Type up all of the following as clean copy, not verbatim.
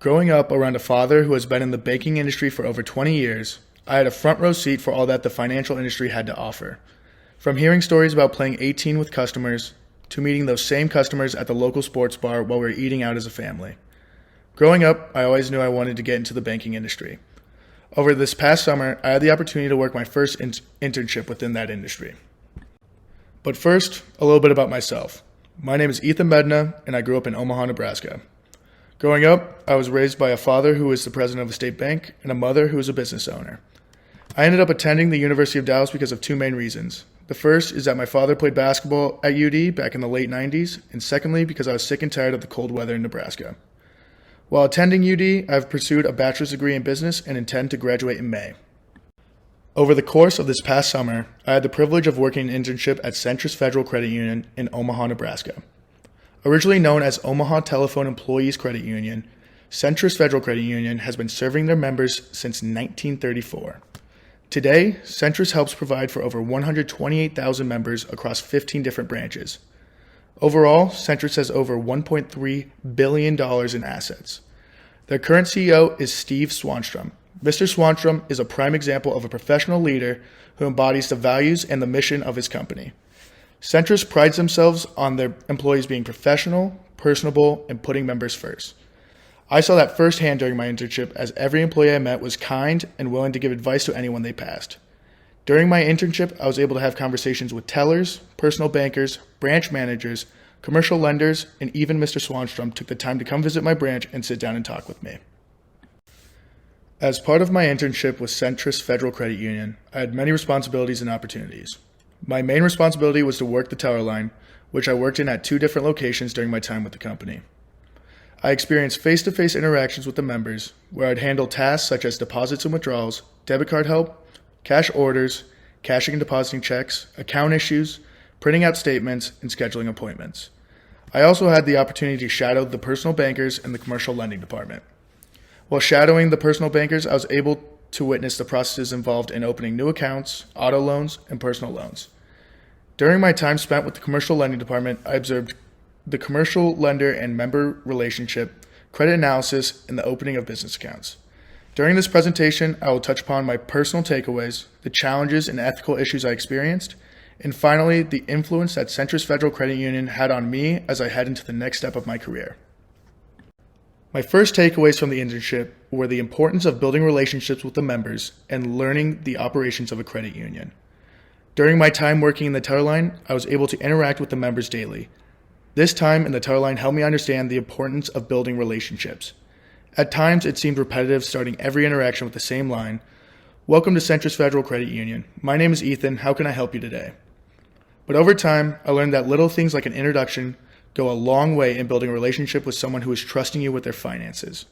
Growing up around a father who has been in the banking industry for over 20 years, I had a front row seat for all that the financial industry had to offer. From hearing stories about playing 18 with customers, to meeting those same customers at the local sports bar while we were eating out as a family. Growing up, I always knew I wanted to get into the banking industry. Over this past summer, I had the opportunity to work my first internship within that industry. But first, a little bit about myself. My name is Ethan Meduna, and I grew up in Omaha, Nebraska. Growing up, I was raised by a father who was the president of a state bank and a mother who was a business owner. I ended up attending the University of Dallas because of two main reasons. The first is that my father played basketball at UD back in the late 90s, and secondly, because I was sick and tired of the cold weather in Nebraska. While attending UD, I've pursued a bachelor's degree in business and intend to graduate in May. Over the course of this past summer, I had the privilege of working an internship at Centris Federal Credit Union in Omaha, Nebraska. Originally known as Omaha Telephone Employees Credit Union, Centris Federal Credit Union has been serving their members since 1934. Today, Centris helps provide for over 128,000 members across 15 different branches. Overall, Centris has over $1.3 billion in assets. Their current CEO is Steve Swanstrom. Mr. Swanstrom is a prime example of a professional leader who embodies the values and the mission of his company. Centris prides themselves on their employees being professional, personable, and putting members first. I saw that firsthand during my internship, as every employee I met was kind and willing to give advice to anyone they passed. During my internship, I was able to have conversations with tellers, personal bankers, branch managers, commercial lenders, and even Mr. Swanstrom took the time to come visit my branch and sit down and talk with me. As part of my internship with Centris Federal Credit Union, I had many responsibilities and opportunities. My main responsibility was to work the teller line, which I worked in at 2 different locations during my time with the company. I experienced face-to-face interactions with the members, where I'd handle tasks such as deposits and withdrawals, debit card help, cash orders, cashing and depositing checks, account issues, printing out statements, and scheduling appointments. I also had the opportunity to shadow the personal bankers in the commercial lending department. While shadowing the personal bankers, I was able to witness the processes involved in opening new accounts, auto loans, and personal loans. During my time spent with the commercial lending department, I observed the commercial lender and member relationship, credit analysis, and the opening of business accounts. During this presentation, I will touch upon my personal takeaways, the challenges and ethical issues I experienced, and finally, the influence that Centris Federal Credit Union had on me as I head into the next step of my career. My first takeaways from the internship were the importance of building relationships with the members and learning the operations of a credit union. During my time working in the teller line, I was able to interact with the members daily. This time in the teller line helped me understand the importance of building relationships. At times, it seemed repetitive, starting every interaction with the same line. "Welcome to Centris Federal Credit Union. My name is Ethan. How can I help you today?" But over time, I learned that little things like an introduction go a long way in building a relationship with someone who is trusting you with their finances.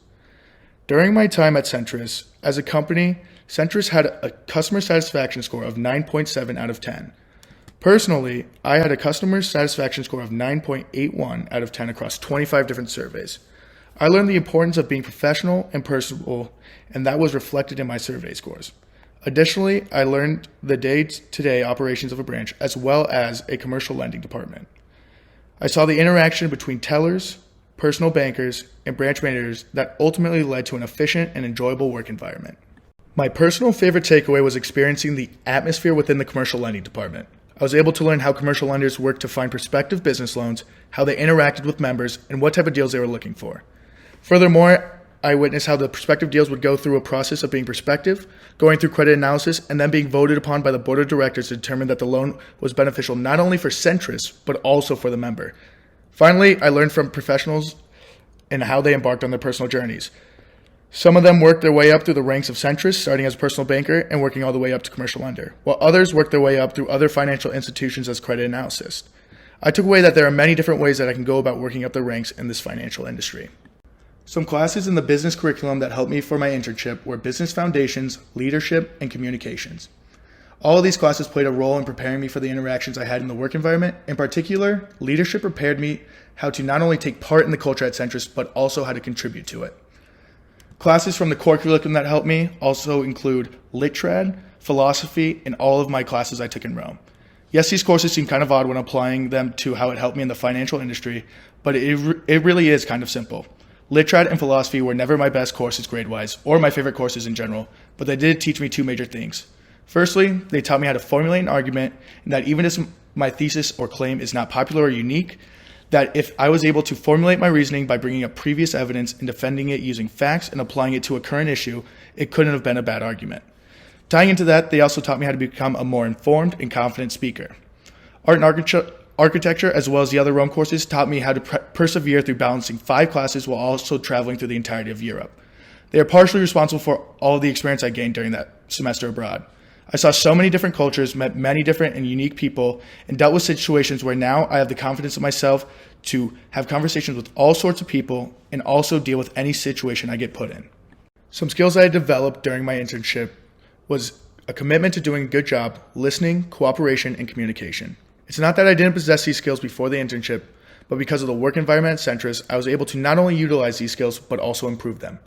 During my time at Centris, as a company, Centris had a customer satisfaction score of 9.7 out of 10. Personally, I had a customer satisfaction score of 9.81 out of 10 across 25 different surveys. I learned the importance of being professional and personable, and that was reflected in my survey scores. Additionally, I learned the day-to-day operations of a branch as well as a commercial lending department. I saw the interaction between tellers, personal bankers, and branch managers that ultimately led to an efficient and enjoyable work environment. My personal favorite takeaway was experiencing the atmosphere within the commercial lending department. I was able to learn how commercial lenders work to find prospective business loans, how they interacted with members, and what type of deals they were looking for. Furthermore, I witnessed how the prospective deals would go through a process of being prospective, going through credit analysis, and then being voted upon by the board of directors to determine that the loan was beneficial not only for Centris, but also for the member. Finally, I learned from professionals and how they embarked on their personal journeys. Some of them worked their way up through the ranks of Centris, starting as a personal banker and working all the way up to commercial lender, while others worked their way up through other financial institutions as credit analysts. I took away that there are many different ways that I can go about working up the ranks in this financial industry. Some classes in the business curriculum that helped me for my internship were business foundations, leadership, and communications. All of these classes played a role in preparing me for the interactions I had in the work environment. In particular, leadership prepared me how to not only take part in the culture at Centris, but also how to contribute to it. Classes from the core curriculum that helped me also include Lit Trad, philosophy, and all of my classes I took in Rome. Yes, these courses seem kind of odd when applying them to how it helped me in the financial industry, but it really is kind of simple. Lit Trad and philosophy were never my best courses grade-wise, or my favorite courses in general, but they did teach me two major things. Firstly, they taught me how to formulate an argument, and that even if my thesis or claim is not popular or unique, that if I was able to formulate my reasoning by bringing up previous evidence and defending it using facts and applying it to a current issue, it couldn't have been a bad argument. Tying into that, they also taught me how to become a more informed and confident speaker. Art and architecture, as well as the other Rome courses, taught me how to persevere through balancing 5 classes while also traveling through the entirety of Europe. They are partially responsible for all of the experience I gained during that semester abroad. I saw so many different cultures, met many different and unique people, and dealt with situations where now I have the confidence in myself to have conversations with all sorts of people and also deal with any situation I get put in. Some skills I had developed during my internship was a commitment to doing a good job, listening, cooperation, and communication. It's not that I didn't possess these skills before the internship, but because of the work environment at Centris, I was able to not only utilize these skills, but also improve them.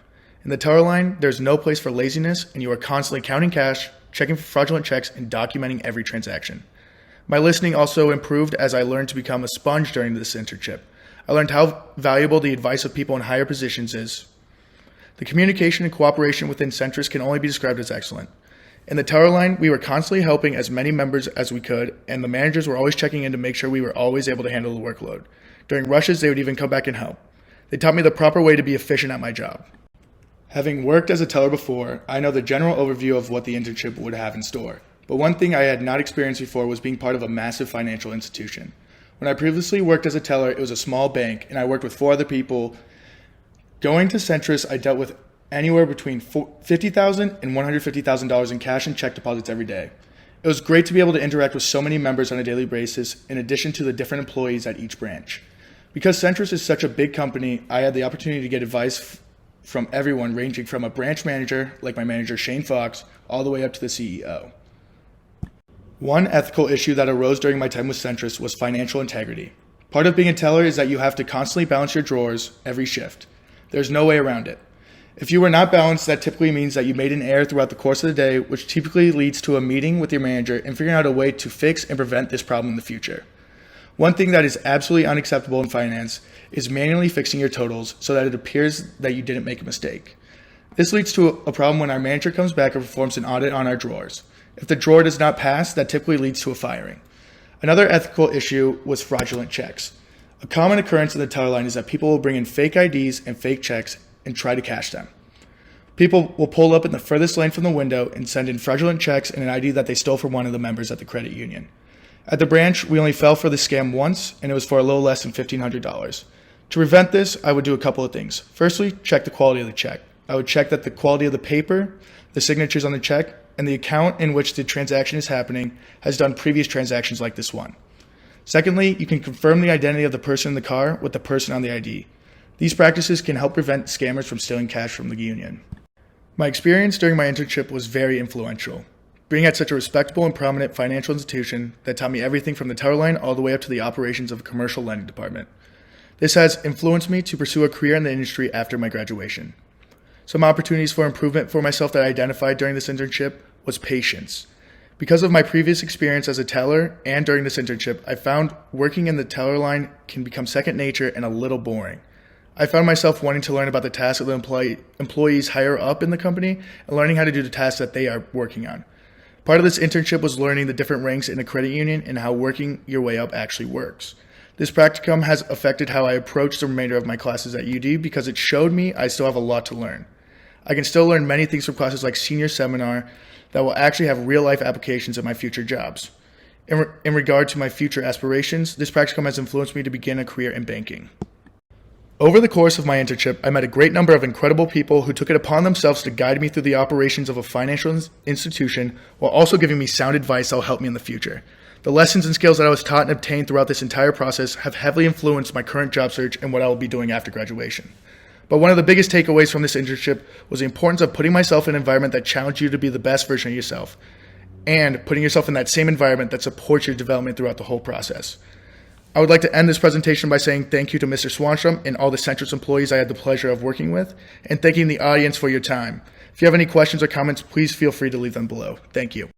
In the teller line, there's no place for laziness, and you are constantly counting cash, checking for fraudulent checks, and documenting every transaction. My listening also improved as I learned to become a sponge during this internship. I learned how valuable the advice of people in higher positions is. The communication and cooperation within Centris can only be described as excellent. In the teller line, we were constantly helping as many members as we could, and the managers were always checking in to make sure we were always able to handle the workload. During rushes, they would even come back and help. They taught me the proper way to be efficient at my job. Having worked as a teller before, I know the general overview of what the internship would have in store. But one thing I had not experienced before was being part of a massive financial institution. When I previously worked as a teller, it was a small bank, and I worked with 4 other people. Going to Centris, I dealt with anywhere between $50,000 and $150,000 in cash and check deposits every day. It was great to be able to interact with so many members on a daily basis, in addition to the different employees at each branch. Because Centris is such a big company, I had the opportunity to get advice from everyone, ranging from a branch manager, like my manager Shane Fox, all the way up to the CEO. One ethical issue that arose during my time with Centris was financial integrity. Part of being a teller is that you have to constantly balance your drawers every shift. There's no way around it. If you were not balanced, that typically means that you made an error throughout the course of the day, which typically leads to a meeting with your manager and figuring out a way to fix and prevent this problem in the future. One thing that is absolutely unacceptable in finance is manually fixing your totals so that it appears that you didn't make a mistake. This leads to a problem when our manager comes back and performs an audit on our drawers. If the drawer does not pass, that typically leads to a firing. Another ethical issue was fraudulent checks. A common occurrence in the teller line is that people will bring in fake IDs and fake checks and try to cash them. People will pull up in the furthest lane from the window and send in fraudulent checks and an ID that they stole from one of the members at the credit union. At the branch, we only fell for the scam once, and it was for a little less than $1,500. To prevent this, I would do a couple of things. Firstly, check the quality of the check. I would check that the quality of the paper, the signatures on the check, and the account in which the transaction is happening has done previous transactions like this one. Secondly, you can confirm the identity of the person in the car with the person on the ID. These practices can help prevent scammers from stealing cash from the union. My experience during my internship was very influential. Being at such a respectable and prominent financial institution that taught me everything from the teller line all the way up to the operations of a commercial lending department. This has influenced me to pursue a career in the industry after my graduation. Some opportunities for improvement for myself that I identified during this internship was patience. Because of my previous experience as a teller and during this internship, I found working in the teller line can become second nature and a little boring. I found myself wanting to learn about the tasks of the employees higher up in the company and learning how to do the tasks that they are working on. Part of this internship was learning the different ranks in a credit union and how working your way up actually works. This practicum has affected how I approach the remainder of my classes at UD because it showed me I still have a lot to learn. I can still learn many things from classes like senior seminar that will actually have real-life applications in my future jobs. In regard to my future aspirations, this practicum has influenced me to begin a career in banking. Over the course of my internship, I met a great number of incredible people who took it upon themselves to guide me through the operations of a financial institution while also giving me sound advice that will help me in the future. The lessons and skills that I was taught and obtained throughout this entire process have heavily influenced my current job search and what I will be doing after graduation. But one of the biggest takeaways from this internship was the importance of putting myself in an environment that challenged you to be the best version of yourself and putting yourself in that same environment that supports your development throughout the whole process. I would like to end this presentation by saying thank you to Mr. Swanstrom and all the Centris employees I had the pleasure of working with, and thanking the audience for your time. If you have any questions or comments, please feel free to leave them below. Thank you.